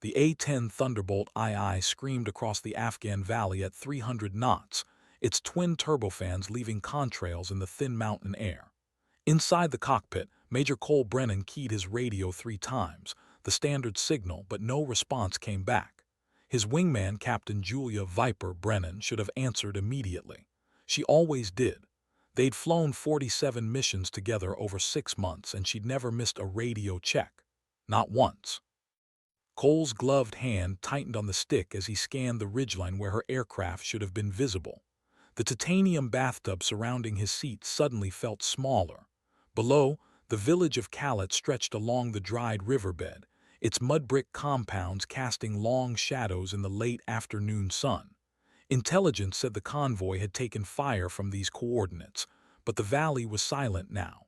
The A-10 Thunderbolt II screamed across the Afghan valley at 300 knots, its twin turbofans leaving contrails in the thin mountain air. Inside the cockpit, Major Cole Brennan keyed his radio 3 times, the standard signal, but no response came back. His wingman, Captain Julia "Viper" Brennan, should have answered immediately. She always did. They'd flown 47 missions together over 6 months, and she'd never missed a radio check. Not once. Cole's gloved hand tightened on the stick as he scanned the ridgeline where her aircraft should have been visible. The titanium bathtub surrounding his seat suddenly felt smaller. Below, the village of Calais stretched along the dried riverbed, its mud-brick compounds casting long shadows in the late afternoon sun. Intelligence said the convoy had taken fire from these coordinates, but the valley was silent now.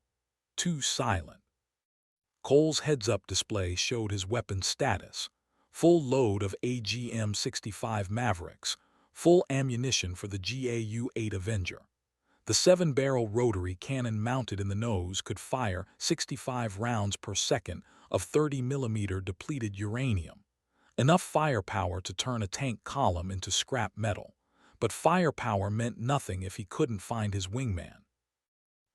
Too silent. Cole's heads-up display showed his weapon status. Full load of AGM-65 Mavericks, full ammunition for the GAU-8 Avenger. The 7-barrel rotary cannon mounted in the nose could fire 65 rounds per second of 30mm depleted uranium. Enough firepower to turn a tank column into scrap metal. But firepower meant nothing if he couldn't find his wingman.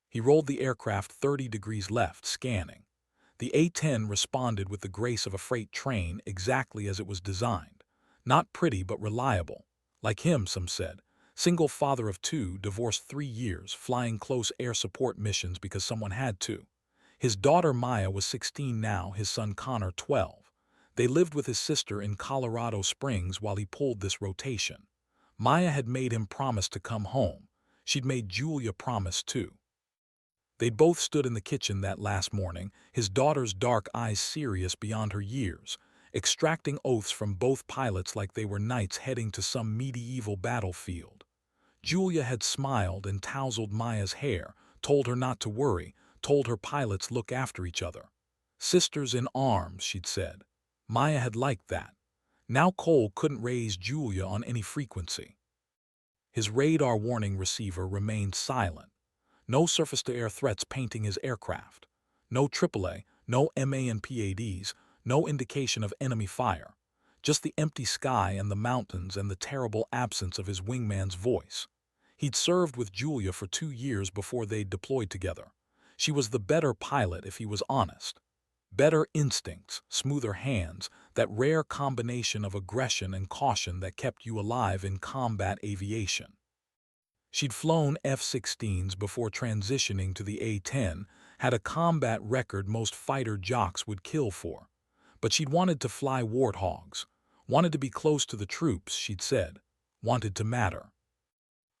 He rolled the aircraft 30 degrees left, scanning. The A-10 responded with the grace of a freight train, exactly as it was designed. Not pretty, but reliable. Like him, some said. Single father of 2, divorced 3 years, flying close air support missions because someone had to. His daughter Maya was 16 now, his son Connor 12. They lived with his sister in Colorado Springs while he pulled this rotation. Maya had made him promise to come home. She'd made Julia promise too. They'd both stood in the kitchen that last morning, his daughter's dark eyes serious beyond her years, extracting oaths from both pilots like they were knights heading to some medieval battlefield. Julia had smiled and tousled Maya's hair, told her not to worry, told her pilots look after each other. Sisters in arms, she'd said. Maya had liked that. Now Cole couldn't raise Julia on any frequency. His radar warning receiver remained silent. No surface-to-air threats painting his aircraft. No AAA, no MA and PADs, no indication of enemy fire. Just the empty sky and the mountains and the terrible absence of his wingman's voice. He'd served with Julia for 2 years before they'd deployed together. She was the better pilot if he was honest. Better instincts, smoother hands, that rare combination of aggression and caution that kept you alive in combat aviation. She'd flown F-16s before transitioning to the A-10, had a combat record most fighter jocks would kill for. But she'd wanted to fly warthogs, wanted to be close to the troops, she'd said, wanted to matter.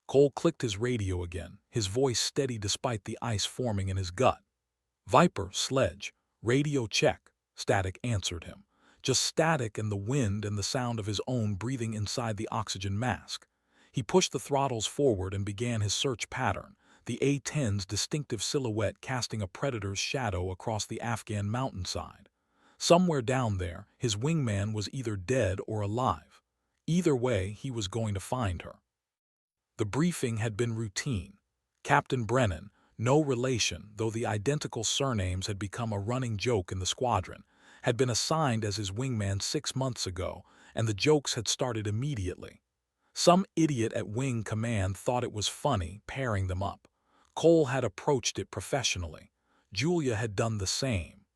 Cole clicked his radio again, his voice steady despite the ice forming in his gut. "Viper, Sledge, radio check," static answered him. Just static and the wind and the sound of his own breathing inside the oxygen mask. He pushed the throttles forward and began his search pattern, the A-10's distinctive silhouette casting a predator's shadow across the Afghan mountainside. Somewhere down there, his wingman was either dead or alive. Either way, he was going to find her. The briefing had been routine. Captain Brennan, no relation, though the identical surnames had become a running joke in the squadron, had been assigned as his wingman 6 months ago, and the jokes had started immediately. Some idiot at Wing Command thought it was funny, pairing them up. Cole had approached it professionally. Julia had done the same.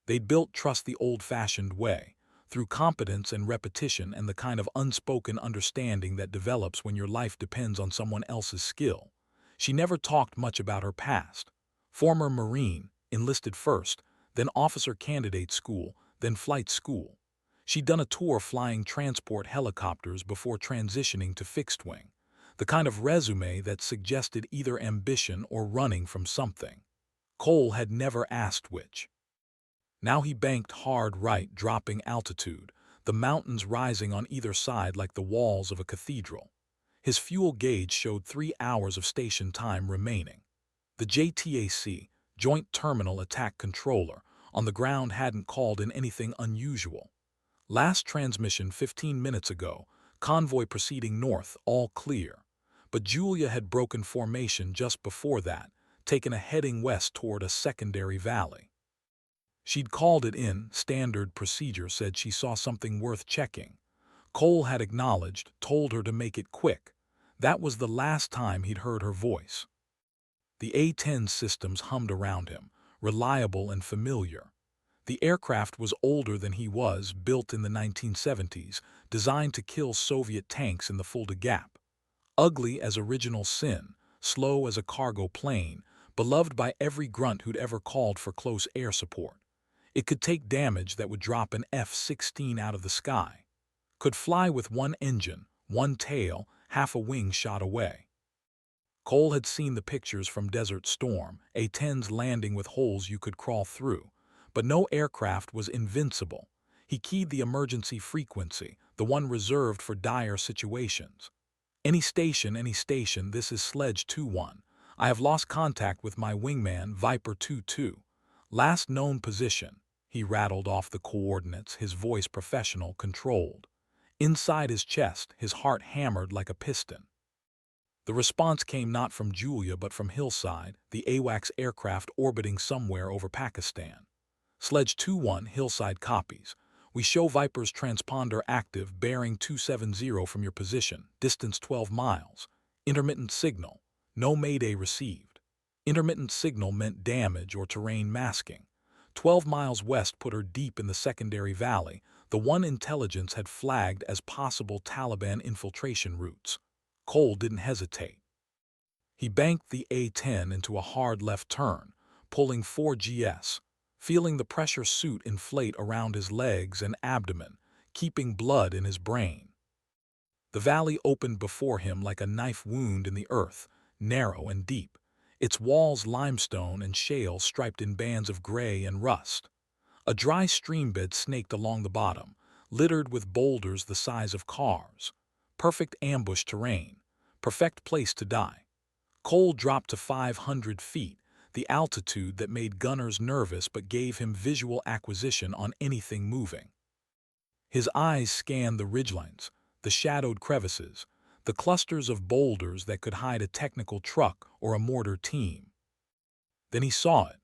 They'd built trust the old-fashioned way, through competence and repetition and the kind of unspoken understanding that develops when your life depends on someone else's skill. She never talked much about her past. Former Marine, enlisted first, then officer candidate school, then flight school. She'd done a tour flying transport helicopters before transitioning to fixed-wing, the kind of resume that suggested either ambition or running from something. Cole had never asked which. Now he banked hard right, dropping altitude, the mountains rising on either side like the walls of a cathedral. His fuel gauge showed 3 hours of station time remaining. The JTAC, Joint Terminal Attack Controller, on the ground hadn't called in anything unusual. Last transmission 15 minutes ago, convoy proceeding north, all clear. But Julia had broken formation just before that, taken a heading west toward a secondary valley. She'd called it in, standard procedure said she saw something worth checking. Cole had acknowledged, told her to make it quick. That was the last time he'd heard her voice. The A-10 systems hummed around him, reliable and familiar. The aircraft was older than he was, built in the 1970s, designed to kill Soviet tanks in the Fulda Gap. Ugly as original sin, slow as a cargo plane, beloved by every grunt who'd ever called for close air support. It could take damage that would drop an F-16 out of the sky. Could fly with one engine, one tail, half a wing shot away. Cole had seen the pictures from Desert Storm, A-10s landing with holes you could crawl through. But no aircraft was invincible. He keyed the emergency frequency, the one reserved for dire situations. Any station, this is Sledge 2-1. I have lost contact with my wingman, Viper 2-2. Last known position. He rattled off the coordinates, his voice professional, controlled. Inside his chest, his heart hammered like a piston. The response came not from Julia but from Hillside, the AWACS aircraft orbiting somewhere over Pakistan. Sledge 2-1, Hillside copies. We show Viper's transponder active, bearing 270 from your position, distance 12 miles. Intermittent signal. No mayday received. Intermittent signal meant damage or terrain masking. 12 miles west put her deep in the secondary valley, the one intelligence had flagged as possible Taliban infiltration routes. Cole didn't hesitate. He banked the A-10 into a hard left turn, pulling 4 GS, feeling the pressure suit inflate around his legs and abdomen, keeping blood in his brain. The valley opened before him like a knife wound in the earth, narrow and deep, its walls limestone and shale striped in bands of gray and rust. A dry streambed snaked along the bottom, littered with boulders the size of cars. Perfect ambush terrain, perfect place to die. Cole dropped to 500 feet, the altitude that made gunners nervous but gave him visual acquisition on anything moving. His eyes scanned the ridgelines, the shadowed crevices, the clusters of boulders that could hide a technical truck or a mortar team. Then he saw it.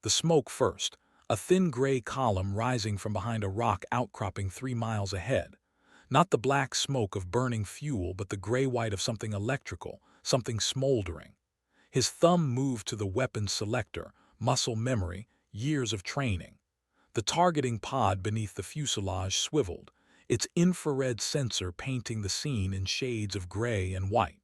The smoke first, a thin gray column rising from behind a rock outcropping 3 miles ahead. Not the black smoke of burning fuel, but the gray-white of something electrical, something smoldering. His thumb moved to the weapons selector, muscle memory, years of training. The targeting pod beneath the fuselage swiveled, its infrared sensor painting the scene in shades of gray and white.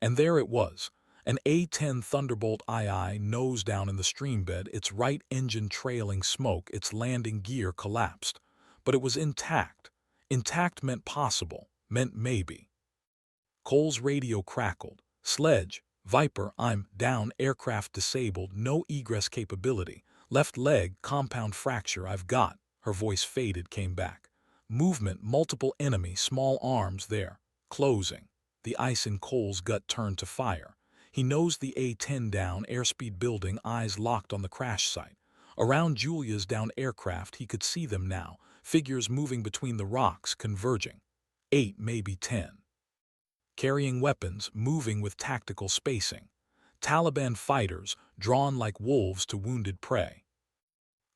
And there it was, an A-10 Thunderbolt II nose down in the streambed, its right engine trailing smoke, its landing gear collapsed. But it was intact. Intact meant possible, meant maybe. Cole's radio crackled. Sledge, Viper, I'm down, aircraft disabled, no egress capability. Left leg, compound fracture, I've got. Her voice faded, came back. Movement, multiple enemy, small arms there. Closing. The ice in Cole's gut turned to fire. He nosed the A-10 down, airspeed building, eyes locked on the crash site. Around Julia's downed aircraft, he could see them now, figures moving between the rocks, converging. 8, maybe 10. Carrying weapons, moving with tactical spacing. Taliban fighters, drawn like wolves to wounded prey.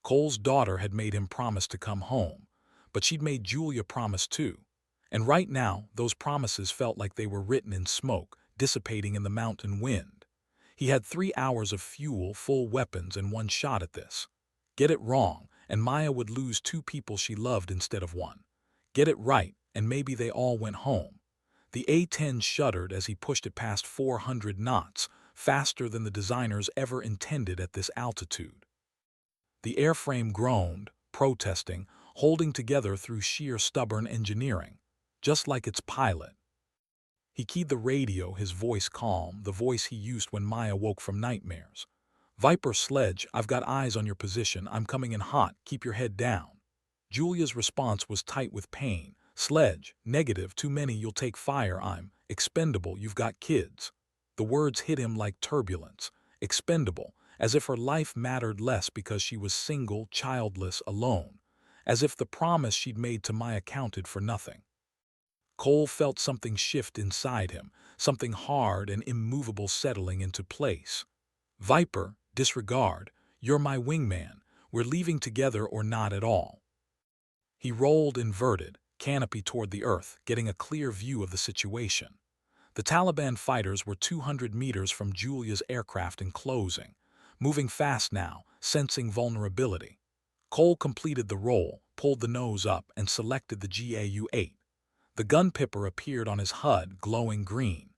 Cole's daughter had made him promise to come home, but she'd made Julia promise too. And right now, those promises felt like they were written in smoke, dissipating in the mountain wind. He had 3 hours of fuel, full weapons, and one shot at this. Get it wrong, and Maya would lose 2 people she loved instead of 1. Get it right, and maybe they all went home. The A-10 shuddered as he pushed it past 400 knots, faster than the designers ever intended at this altitude. The airframe groaned, protesting, holding together through sheer stubborn engineering, just like its pilot. He keyed the radio, his voice calm, the voice he used when Maya woke from nightmares. Viper, Sledge, I've got eyes on your position, I'm coming in hot, keep your head down. Julia's response was tight with pain. Sledge, negative, too many, you'll take fire, I'm expendable, you've got kids. The words hit him like turbulence. Expendable, as if her life mattered less because she was single, childless, alone. As if the promise she'd made to Maya counted for nothing. Cole felt something shift inside him, something hard and immovable settling into place. Viper, disregard, you're my wingman. We're leaving together or not at all." He rolled inverted, canopy toward the earth, getting a clear view of the situation. The Taliban fighters were 200 meters from Julia's aircraft and closing, moving fast now, sensing vulnerability. Cole completed the roll, pulled the nose up, and selected the GAU-8. The gun pipper appeared on his HUD, glowing green.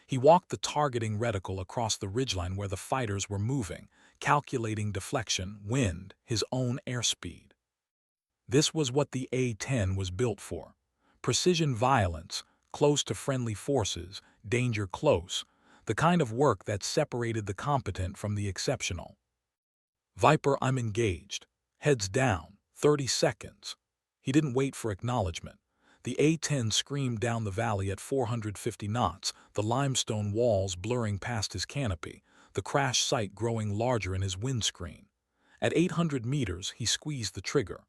He walked the targeting reticle across the ridgeline where the fighters were moving, calculating deflection, wind, his own airspeed. This was what the A-10 was built for. Precision violence, close to friendly forces, danger close, the kind of work that separated the competent from the exceptional. "Viper, I'm engaged. Heads down, 30 seconds. He didn't wait for acknowledgement. The A-10 screamed down the valley at 450 knots, the limestone walls blurring past his canopy, the crash site growing larger in his windscreen. At 800 meters, he squeezed the trigger.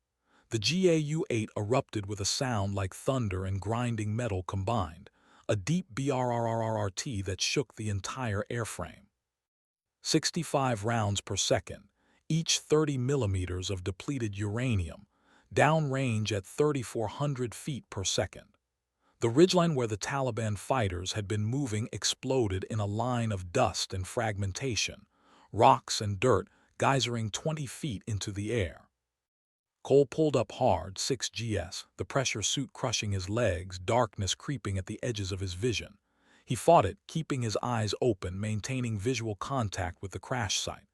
The GAU-8 erupted with a sound like thunder and grinding metal combined, a deep BRRRRT that shook the entire airframe. 65 rounds per second, each 30 millimeters of depleted uranium, downrange at 3,400 feet per second. The ridgeline where the Taliban fighters had been moving exploded in a line of dust and fragmentation, rocks and dirt geysering 20 feet into the air. Cole pulled up hard, 6 GS, the pressure suit crushing his legs, darkness creeping at the edges of his vision. He fought it, keeping his eyes open, maintaining visual contact with the crash site.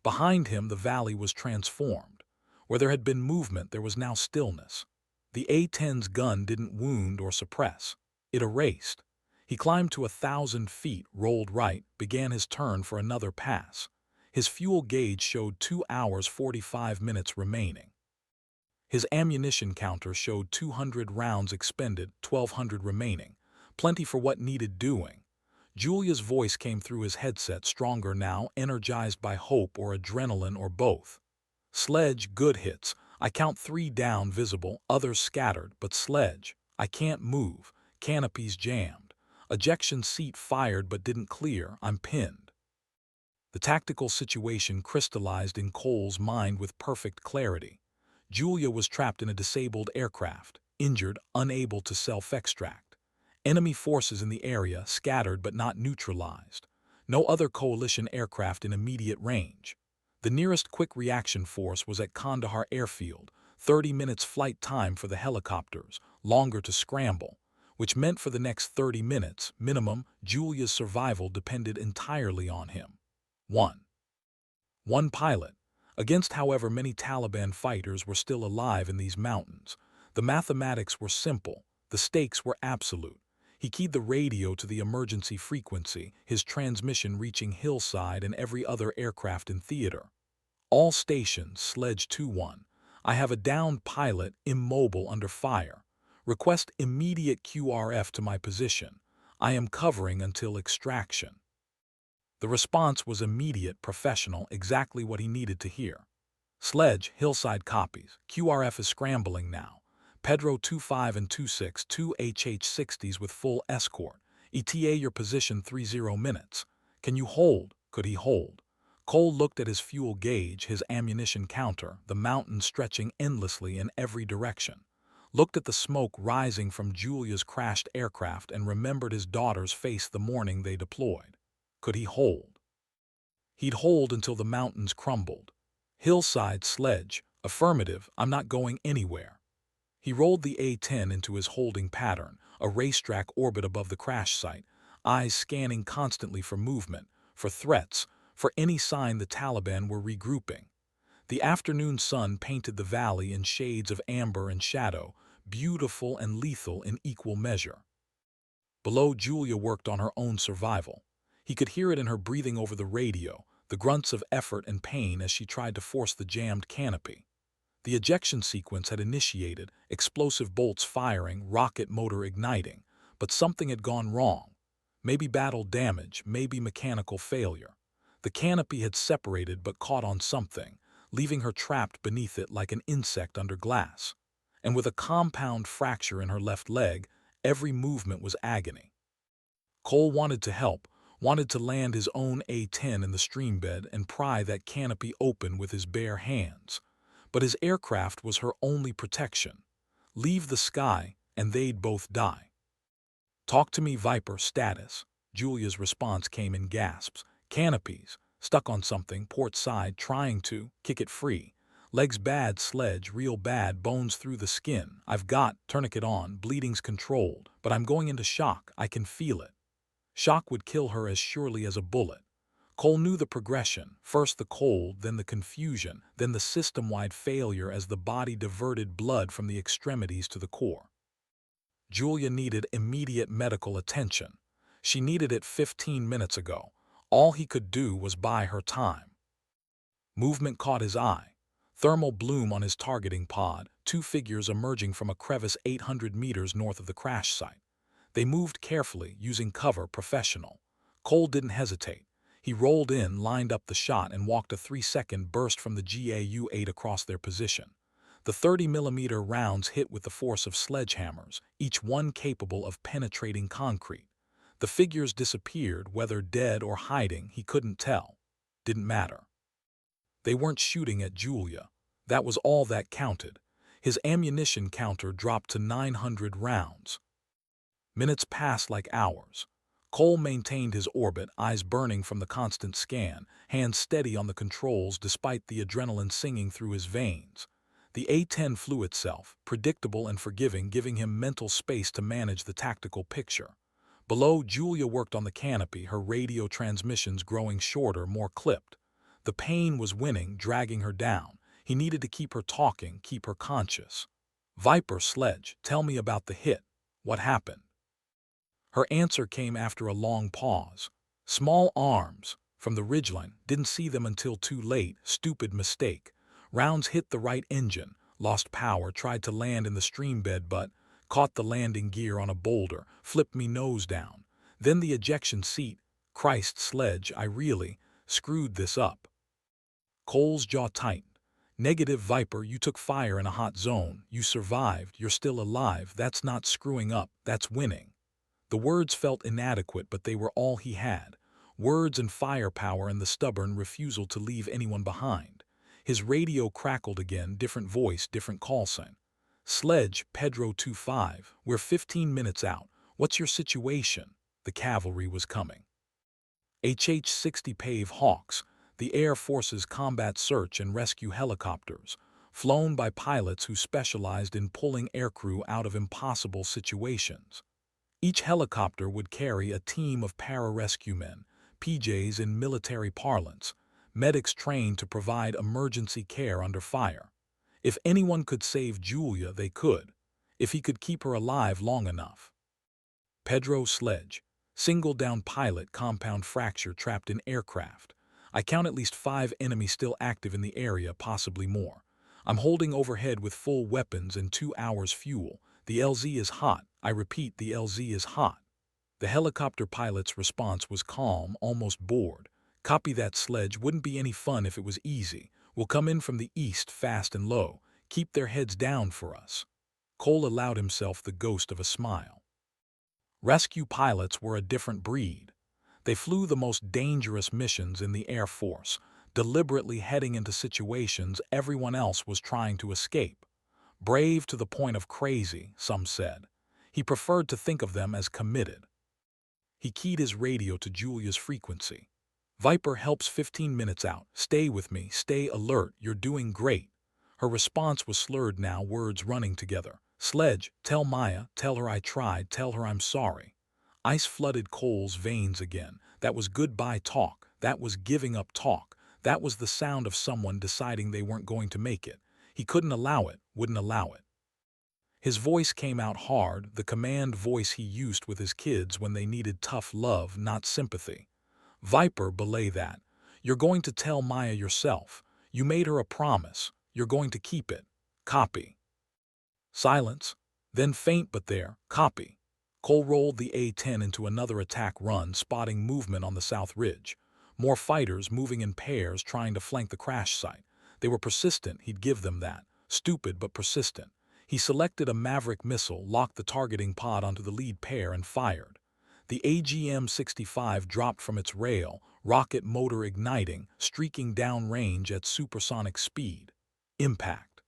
Behind him, the valley was transformed. Where there had been movement, there was now stillness. The A-10's gun didn't wound or suppress. It erased. He climbed to 1,000 feet, rolled right, began his turn for another pass. His fuel gauge showed 2 hours 45 minutes remaining. His ammunition counter showed 200 rounds expended, 1,200 remaining. Plenty for what needed doing. Julia's voice came through his headset, stronger now, energized by hope or adrenaline or both. "Sledge, good hits. I count 3 down visible, others scattered, but Sledge, I can't move. Canopies jammed. Ejection seat fired but didn't clear. I'm pinned." The tactical situation crystallized in Cole's mind with perfect clarity. Julia was trapped in a disabled aircraft, injured, unable to self-extract. Enemy forces in the area, scattered but not neutralized. No other coalition aircraft in immediate range. The nearest quick reaction force was at Kandahar Airfield, 30 minutes flight time for the helicopters, longer to scramble, which meant for the next 30 minutes, minimum, Julia's survival depended entirely on him. One pilot. Against however many Taliban fighters were still alive in these mountains. The mathematics were simple, the stakes were absolute. He keyed the radio to the emergency frequency, his transmission reaching Hillside and every other aircraft in theater. "All stations, Sledge 2-1. I have a downed pilot, immobile under fire. Request immediate QRF to my position. I am covering until extraction." The response was immediate, professional, exactly what he needed to hear. "Sledge, Hillside copies. QRF is scrambling now. Pedro 25 and 26, 2 HH-60s with full escort. ETA your position 30 minutes. Can you hold?" Could he hold? Cole looked at his fuel gauge, his ammunition counter, the mountain stretching endlessly in every direction. Looked at the smoke rising from Julia's crashed aircraft and remembered his daughter's face the morning they deployed. Could he hold? He'd hold until the mountains crumbled. "Hillside, Sledge. Affirmative, I'm not going anywhere." He rolled the A-10 into his holding pattern, a racetrack orbit above the crash site, eyes scanning constantly for movement, for threats, for any sign the Taliban were regrouping. The afternoon sun painted the valley in shades of amber and shadow, beautiful and lethal in equal measure. Below, Julia worked on her own survival. He could hear it in her breathing over the radio, the grunts of effort and pain as she tried to force the jammed canopy. The ejection sequence had initiated, explosive bolts firing, rocket motor igniting, but something had gone wrong. Maybe battle damage, maybe mechanical failure. The canopy had separated but caught on something, leaving her trapped beneath it like an insect under glass. And with a compound fracture in her left leg, every movement was agony. Cole wanted to help, wanted to land his own A-10 in the streambed and pry that canopy open with his bare hands. But his aircraft was her only protection. Leave the sky, and they'd both die. Talk to me, Viper. Status. Julia's response came in gasps. Canopies. Stuck on something, port side, trying to kick it free. Legs bad, sledge, real bad, bones through the skin. I've got tourniquet on, bleeding's controlled, but I'm going into shock. I can feel it. Shock would kill her as surely as a bullet. Cole knew the progression, first the cold, then the confusion, then the system-wide failure as the body diverted blood from the extremities to the core. Julia needed immediate medical attention. She needed it 15 minutes ago. All he could do was buy her time. Movement caught his eye. Thermal bloom on his targeting pod, two figures emerging from a crevice 800 meters north of the crash site. They moved carefully, using cover professional. Cole didn't hesitate. He rolled in, lined up the shot, and walked a 3-second burst from the GAU-8 across their position. The 30mm rounds hit with the force of sledgehammers, each one capable of penetrating concrete. The figures disappeared, whether dead or hiding, he couldn't tell. Didn't matter. They weren't shooting at Julia. That was all that counted. His ammunition counter dropped to 900 rounds. Minutes passed like hours. Cole maintained his orbit, eyes burning from the constant scan, hands steady on the controls despite the adrenaline singing through his veins. The A-10 flew itself, predictable and forgiving, giving him mental space to manage the tactical picture. Below, Julia worked on the canopy, her radio transmissions growing shorter, more clipped. The pain was winning, dragging her down. He needed to keep her talking, keep her conscious. Viper, Sledge, tell me about the hit. What happened? Her answer came after a long pause. Small arms. From the ridgeline. Didn't see them until too late. Stupid mistake. Rounds hit the right engine. Lost power. Tried to land in the stream bed but caught the landing gear on a boulder. Flipped me nose down. Then the ejection seat. Christ, Sledge, I really screwed this up. Cole's jaw tightened. Negative, Viper, you took fire in a hot zone. You survived. You're still alive. That's not screwing up. That's winning. The words felt inadequate, but they were all he had. Words and firepower and the stubborn refusal to leave anyone behind. His radio crackled again, different voice, different call sign. Sledge, Pedro 2-5, we're 15 minutes out. What's your situation? The cavalry was coming. HH-60 Pave Hawks, the Air Force's combat search and rescue helicopters, flown by pilots who specialized in pulling aircrew out of impossible situations. Each helicopter would carry a team of pararescue men, PJs in military parlance, medics trained to provide emergency care under fire. If anyone could save Julia, they could, if he could keep her alive long enough. Pedro, Sledge, single down pilot, compound fracture, trapped in aircraft. I count at least 5 enemies still active in the area, possibly more. I'm holding overhead with full weapons and 2 hours fuel. The LZ is hot. I repeat, the LZ is hot. The helicopter pilot's response was calm, almost bored. Copy that, Sledge. Wouldn't be any fun if it was easy. We'll come in from the east, fast and low. Keep their heads down for us. Cole allowed himself the ghost of a smile. Rescue pilots were a different breed. They flew the most dangerous missions in the Air Force, deliberately heading into situations everyone else was trying to escape. Brave to the point of crazy, some said. He preferred to think of them as committed. He keyed his radio to Julia's frequency. Viper, helps 15 minutes out. Stay with me, stay alert, you're doing great. Her response was slurred now, words running together. Sledge, tell Maya, tell her I tried, tell her I'm sorry. Ice flooded Cole's veins again. That was goodbye talk. That was giving up talk. That was the sound of someone deciding they weren't going to make it. He couldn't allow it, wouldn't allow it. His voice came out hard, the command voice he used with his kids when they needed tough love, not sympathy. Viper, belay that. You're going to tell Maya yourself. You made her a promise. You're going to keep it. Copy. Silence. Then faint but there. Copy. Cole rolled the A-10 into another attack run, spotting movement on the south ridge. More fighters moving in pairs trying to flank the crash site. They were persistent, he'd give them that. Stupid but persistent. He selected a Maverick missile, locked the targeting pod onto the lead pair, and fired. The AGM-65 dropped from its rail, rocket motor igniting, streaking downrange at supersonic speed. Impact.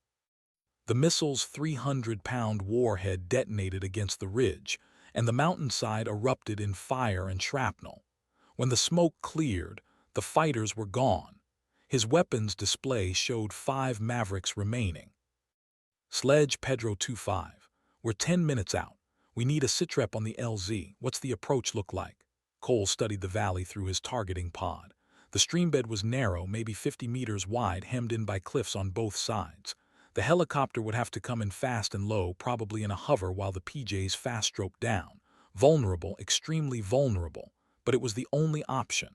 The missile's 300-pound warhead detonated against the ridge, and the mountainside erupted in fire and shrapnel. When the smoke cleared, the fighters were gone. His weapons display showed 5 Mavericks remaining. Sledge Pedro 25. We're 10 minutes out. We need a sitrep on the LZ. What's the approach look like? Cole studied the valley through his targeting pod. The streambed was narrow, maybe 50 meters wide, hemmed in by cliffs on both sides. The helicopter would have to come in fast and low, probably in a hover while the PJs fast-stroked down. Vulnerable, extremely vulnerable, but it was the only option.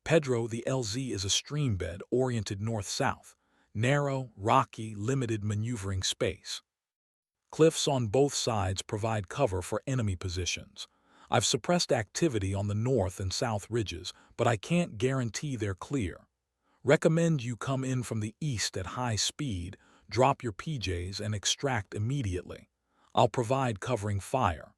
Pedro, the LZ is a streambed oriented north-south. Narrow, rocky, limited maneuvering space. Cliffs on both sides provide cover for enemy positions. I've suppressed activity on the north and south ridges, but I can't guarantee they're clear. Recommend you come in from the east at high speed, drop your PJs, and extract immediately. I'll provide covering fire.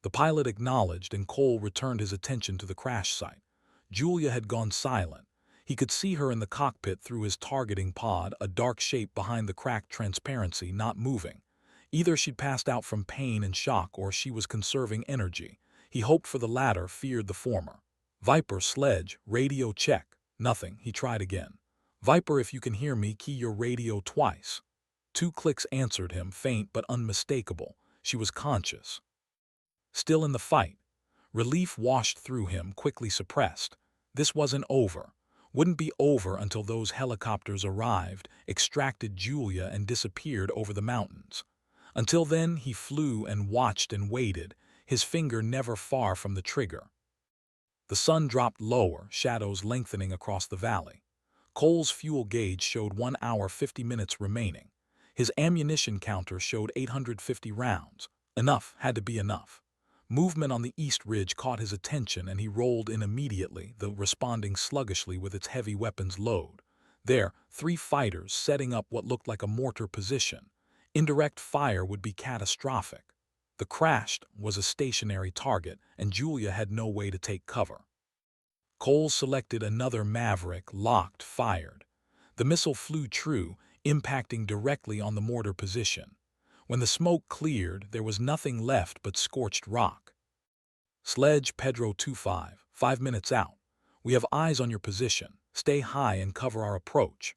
The pilot acknowledged, and Cole returned his attention to the crash site. Julia had gone silent. He could see her in the cockpit through his targeting pod, a dark shape behind the cracked transparency, not moving. Either she'd passed out from pain and shock, or she was conserving energy. He hoped for the latter, feared the former. Viper, Sledge, radio check. Nothing. He tried again. Viper, if you can hear me, key your radio twice. 2 clicks answered him, faint but unmistakable. She was conscious. Still in the fight. Relief washed through him, quickly suppressed. This wasn't over. Wouldn't be over until those helicopters arrived, extracted Julia, and disappeared over the mountains. Until then, he flew and watched and waited, his finger never far from the trigger. The sun dropped lower, shadows lengthening across the valley. Cole's fuel gauge showed 1 hour 50 minutes remaining. His ammunition counter showed 850 rounds. Enough had to be enough. Movement on the east ridge caught his attention, and he rolled in immediately, though responding sluggishly with its heavy weapons load. There, 3 fighters setting up what looked like a mortar position. Indirect fire would be catastrophic. The crashed was a stationary target, and Julia had no way to take cover. Cole selected another Maverick, locked, fired. The missile flew true, impacting directly on the mortar position. When the smoke cleared, there was nothing left but scorched rock. Sledge Pedro 25, 5 minutes out. We have eyes on your position. Stay high and cover our approach.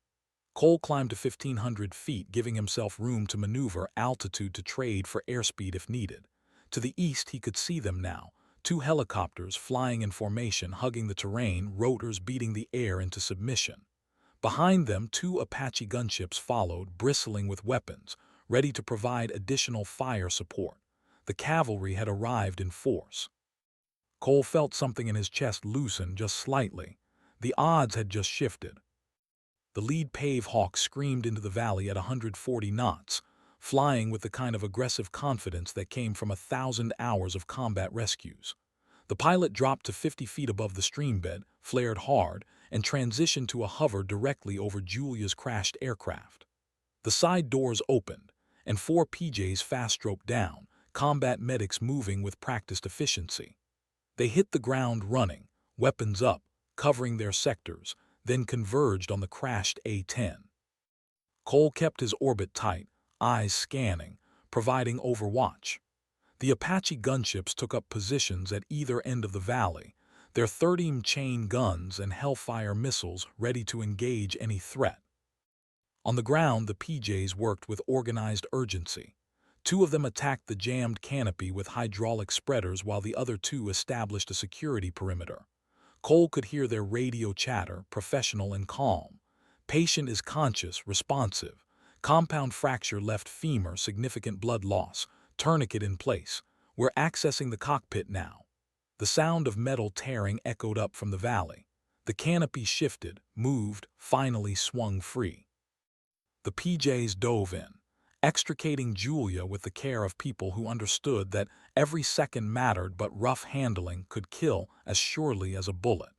Cole climbed to 1,500 feet, giving himself room to maneuver, altitude to trade for airspeed if needed. To the east, he could see them now. 2 helicopters flying in formation, hugging the terrain, rotors beating the air into submission. Behind them, 2 Apache gunships followed, bristling with weapons, ready to provide additional fire support. The cavalry had arrived in force. Cole felt something in his chest loosen just slightly. The odds had just shifted. The lead Pave Hawk screamed into the valley at 140 knots, flying with the kind of aggressive confidence that came from 1,000 hours of combat rescues. The pilot dropped to 50 feet above the streambed, flared hard, and transitioned to a hover directly over Julia's crashed aircraft. The side doors opened, and 4 PJs fast-stroked down, combat medics moving with practiced efficiency. They hit the ground running, weapons up, covering their sectors, then converged on the crashed A-10. Cole kept his orbit tight, eyes scanning, providing overwatch. The Apache gunships took up positions at either end of the valley, their 30 chain guns and Hellfire missiles ready to engage any threat. On the ground, the PJs worked with organized urgency. 2 of them attacked the jammed canopy with hydraulic spreaders, while the other 2 established a security perimeter. Cole could hear their radio chatter, professional and calm. Patient is conscious, responsive. Compound fracture left femur, significant blood loss. Tourniquet in place. We're accessing the cockpit now. The sound of metal tearing echoed up from the valley. The canopy shifted, moved, finally swung free. The PJs dove in, extricating Julia with the care of people who understood that every second mattered, but rough handling could kill as surely as a bullet.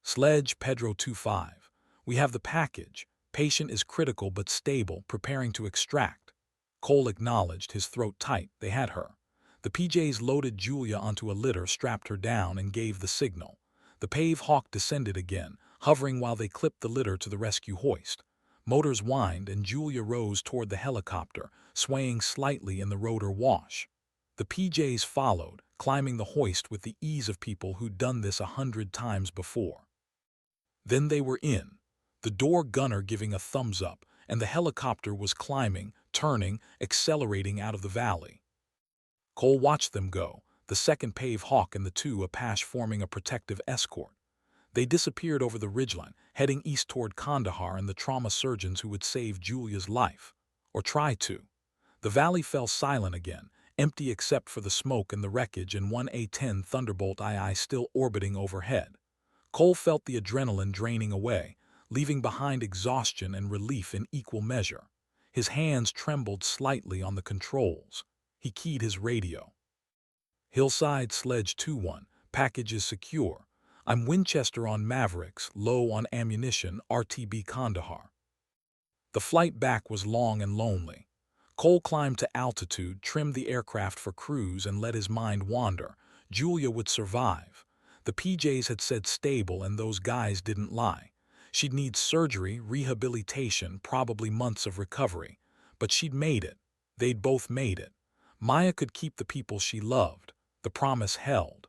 Sledge Pedro 25. We have the package. Patient is critical but stable, preparing to extract. Cole acknowledged, his throat tight. They had her. The PJs loaded Julia onto a litter, strapped her down, and gave the signal. The Pave Hawk descended again, hovering while they clipped the litter to the rescue hoist. Motors whined, and Julia rose toward the helicopter, swaying slightly in the rotor wash. The PJs followed, climbing the hoist with the ease of people who'd done this 100 times before. Then they were in, the door gunner giving a thumbs up, and the helicopter was climbing, turning, accelerating out of the valley. Cole watched them go, the second Pave Hawk and the two Apache forming a protective escort. They disappeared over the ridgeline, heading east toward Kandahar and the trauma surgeons who would save Julia's life. Or try to. The valley fell silent again, empty except for the smoke and the wreckage and one A-10 Thunderbolt II still orbiting overhead. Cole felt the adrenaline draining away, leaving behind exhaustion and relief in equal measure. His hands trembled slightly on the controls. He keyed his radio. Hillside Sledge 2-1, package is secure. I'm Winchester on Mavericks, low on ammunition, RTB Kandahar. The flight back was long and lonely. Cole climbed to altitude, trimmed the aircraft for cruise, and let his mind wander. Julia would survive. The PJs had said stable, and those guys didn't lie. She'd need surgery, rehabilitation, probably months of recovery. But she'd made it. They'd both made it. Maya could keep the people she loved. The promise held.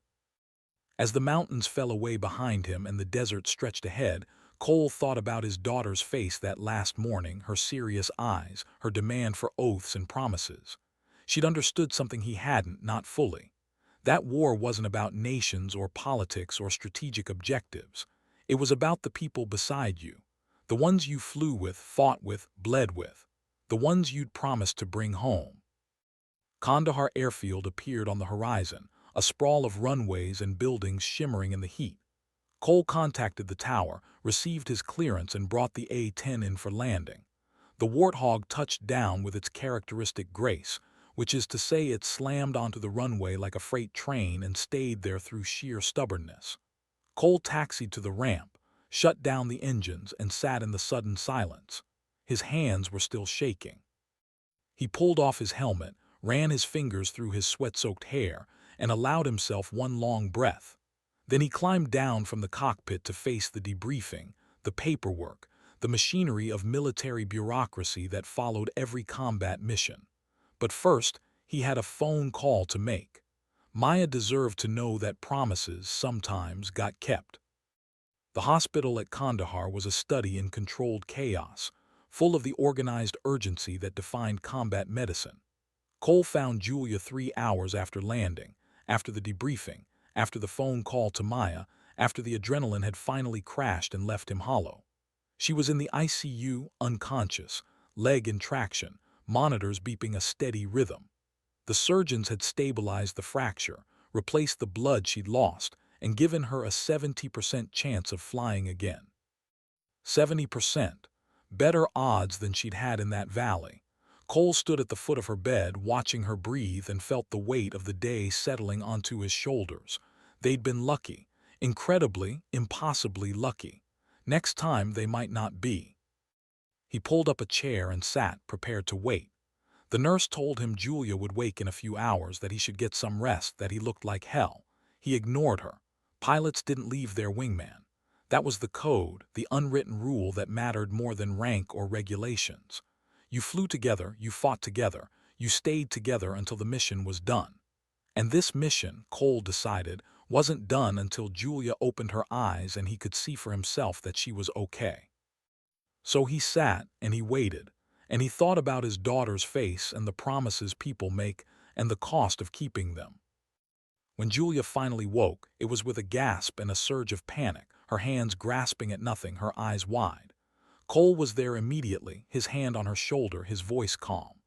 As the mountains fell away behind him and the desert stretched ahead, Cole thought about his daughter's face that last morning, her serious eyes, her demand for oaths and promises. She'd understood something he hadn't, not fully. That war wasn't about nations or politics or strategic objectives. It was about the people beside you. The ones you flew with, fought with, bled with. The ones you'd promised to bring home. Kandahar Airfield appeared on the horizon, a sprawl of runways and buildings shimmering in the heat. Cole contacted the tower, received his clearance, and brought the A-10 in for landing. The Warthog touched down with its characteristic grace, which is to say it slammed onto the runway like a freight train and stayed there through sheer stubbornness. Cole taxied to the ramp, shut down the engines, and sat in the sudden silence. His hands were still shaking. He pulled off his helmet, ran his fingers through his sweat-soaked hair, and allowed himself one long breath. Then he climbed down from the cockpit to face the debriefing, the paperwork, the machinery of military bureaucracy that followed every combat mission. But first, he had a phone call to make. Maya deserved to know that promises sometimes got kept. The hospital at Kandahar was a study in controlled chaos, full of the organized urgency that defined combat medicine. Cole found Julia 3 hours after landing, after the debriefing, after the phone call to Maya, after the adrenaline had finally crashed and left him hollow. She was in the ICU, unconscious, leg in traction, monitors beeping a steady rhythm. The surgeons had stabilized the fracture, replaced the blood she'd lost, and given her a 70% chance of flying again. 70%. Better odds than she'd had in that valley. Cole stood at the foot of her bed, watching her breathe, and felt the weight of the day settling onto his shoulders. They'd been lucky. Incredibly, impossibly lucky. Next time they might not be. He pulled up a chair and sat, prepared to wait. The nurse told him Julia would wake in a few hours, that he should get some rest, that he looked like hell. He ignored her. Pilots didn't leave their wingman. That was the code, the unwritten rule that mattered more than rank or regulations. You flew together, you fought together, you stayed together until the mission was done. And this mission, Cole decided, wasn't done until Julia opened her eyes and he could see for himself that she was okay. So he sat and he waited, and he thought about his daughter's face and the promises people make and the cost of keeping them. When Julia finally woke, it was with a gasp and a surge of panic, her hands grasping at nothing, her eyes wide. Cole was there immediately, his hand on her shoulder, his voice calm.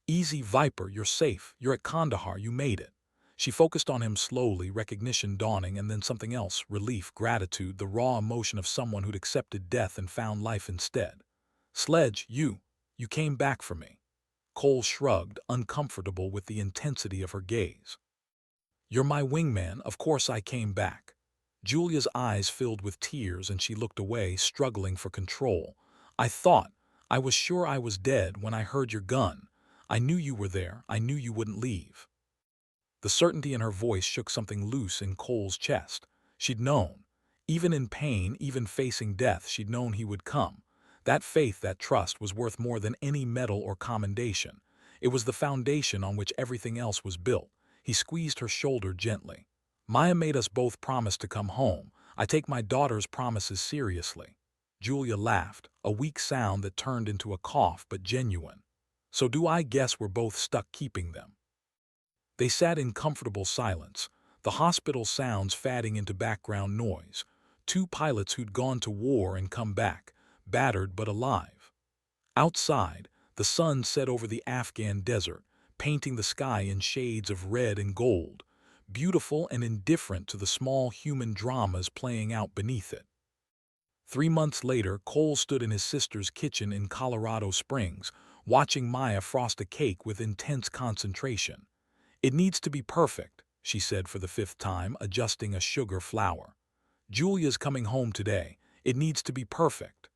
"Easy, Viper, you're safe. You're at Kandahar, you made it." She focused on him slowly, recognition dawning, and then something else, relief, gratitude, the raw emotion of someone who'd accepted death and found life instead. "Sledge, you came back for me." Cole shrugged, uncomfortable with the intensity of her gaze. "You're my wingman, of course I came back." Julia's eyes filled with tears and she looked away, struggling for control. I was sure I was dead when I heard your gun. I knew you were there, I knew you wouldn't leave." The certainty in her voice shook something loose in Cole's chest. She'd known. Even in pain, even facing death, she'd known he would come. That faith, that trust was worth more than any medal or commendation. It was the foundation on which everything else was built. He squeezed her shoulder gently. Maya made us both promise to come home. I take my daughter's promises seriously. Julia laughed, a weak sound that turned into a cough but genuine. So do I guess we're both stuck keeping them. They sat in comfortable silence, the hospital sounds fading into background noise. Two pilots who'd gone to war and come back, battered but alive. Outside, the sun set over the Afghan desert, painting the sky in shades of red and gold, beautiful and indifferent to the small human dramas playing out beneath it. 3 months later, Cole stood in his sister's kitchen in Colorado Springs, watching Maya frost a cake with intense concentration. "It needs to be perfect," she said for the 5th time, adjusting a sugar flour. "Julia's coming home today. It needs to be perfect."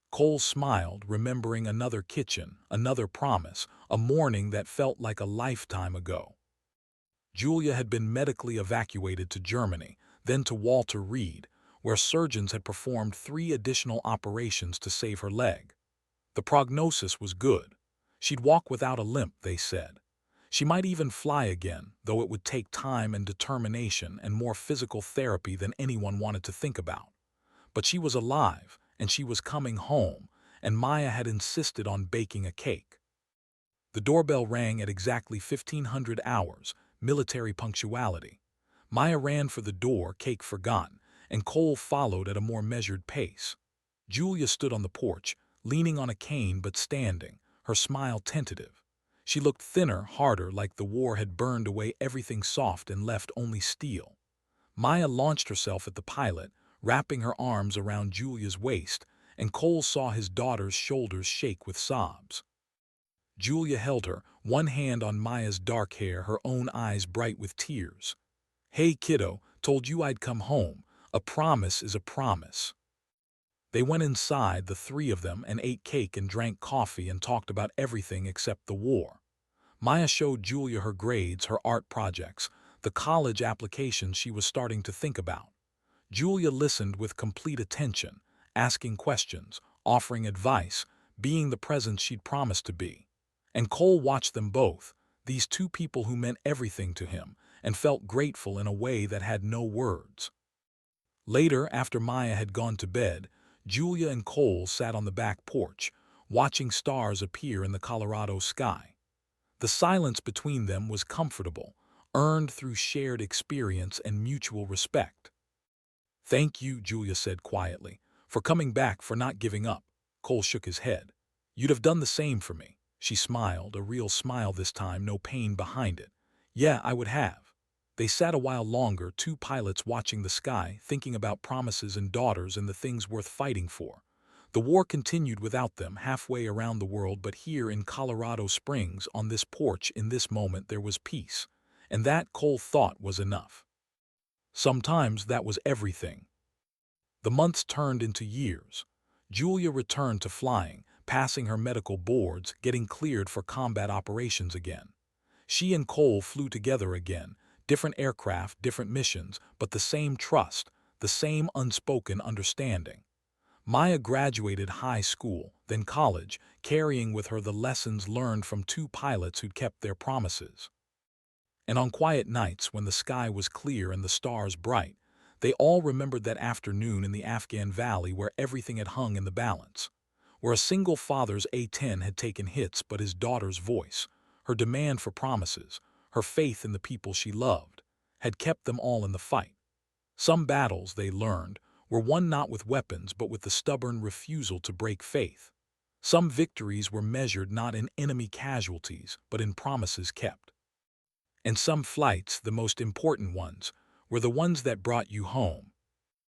Cole smiled, remembering another kitchen, another promise, a morning that felt like a lifetime ago. Julia had been medically evacuated to Germany, then to Walter Reed, where surgeons had performed 3 additional operations to save her leg. The prognosis was good. She'd walk without a limp, they said. She might even fly again, though it would take time and determination and more physical therapy than anyone wanted to think about. But she was alive, and she was coming home, and Maya had insisted on baking a cake. The doorbell rang at exactly 1500 hours, military punctuality. Maya ran for the door, cake forgotten, and Cole followed at a more measured pace. Julia stood on the porch, leaning on a cane but standing, her smile tentative. She looked thinner, harder, like the war had burned away everything soft and left only steel. Maya launched herself at the pilot, wrapping her arms around Julia's waist, and Cole saw his daughter's shoulders shake with sobs. Julia held her, one hand on Maya's dark hair, her own eyes bright with tears. "Hey, kiddo, told you I'd come home. A promise is a promise." They went inside, the 3 of them, and ate cake and drank coffee and talked about everything except the war. Maya showed Julia her grades, her art projects, the college applications she was starting to think about. Julia listened with complete attention, asking questions, offering advice, being the presence she'd promised to be. And Cole watched them both, these 2 people who meant everything to him, and felt grateful in a way that had no words. Later, after Maya had gone to bed, Julia and Cole sat on the back porch, watching stars appear in the Colorado sky. The silence between them was comfortable, earned through shared experience and mutual respect. "Thank you," Julia said quietly, "for coming back, for not giving up." Cole shook his head. "You'd have done the same for me." She smiled, a real smile this time, no pain behind it. "Yeah, I would have." They sat a while longer, 2 pilots watching the sky, thinking about promises and daughters and the things worth fighting for. The war continued without them, halfway around the world, but here in Colorado Springs, on this porch, in this moment, there was peace. And that, Cole thought, was enough. Sometimes that was everything. The months turned into years. Julia returned to flying, passing her medical boards, getting cleared for combat operations again. She and Cole flew together again, different aircraft, different missions, but the same trust, the same unspoken understanding. Maya graduated high school, then college, carrying with her the lessons learned from 2 pilots who'd kept their promises. And on quiet nights, when the sky was clear and the stars bright, they all remembered that afternoon in the Afghan valley where everything had hung in the balance, where a single father's A-10 had taken hits, but his daughter's voice, her demand for promises, her faith in the people she loved, had kept them all in the fight. Some battles, they learned, were won not with weapons but with the stubborn refusal to break faith. Some victories were measured not in enemy casualties but in promises kept. And some flights, the most important ones, were the ones that brought you home,